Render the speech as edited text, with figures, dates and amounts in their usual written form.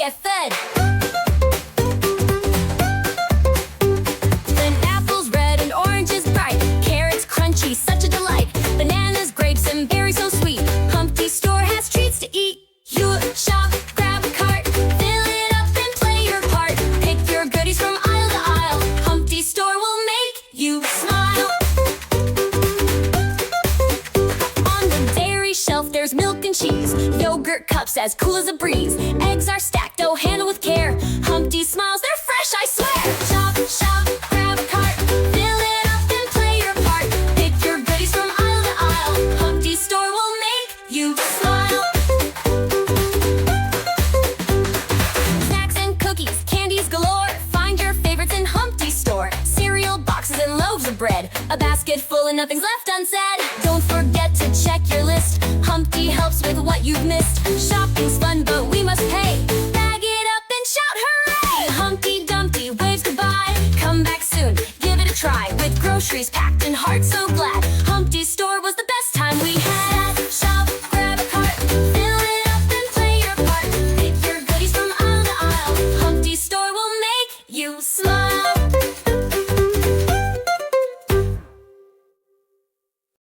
get fed. Then apples red and oranges bright, carrots crunchy, such a delight. Bananas, grapes, and berries so sweet. Humpty's store has treats to eat. You shop, grab a cart, fill it up and play your part. Pick your goodies from aisle to aisle. Humpty's store will make you smile. On the dairy shelf there's milk and cheese, yogurt cups as cool as a breeze. Eggs are stacked, oh handle with care. Humpty smiles, they're fresh, I swear. Shop, shop, grab a cart, fill it up and play your part. Pick your goodies from aisle to aisle. Humpty's store will make you smile. Snacks and cookies, candies galore. Find your favorites in Humpty's store. Cereal boxes and loaves of bread, a basket full and nothing's left unsaid. Don't forget to check your list. Humpty helps with what you've missed. Shopping's fun, but we must pay. Bag it up and shout hooray! Humpty Dumpty waves goodbye. Come back soon, give it a try. With groceries packed and hearts so glad, Humpty's store was the best.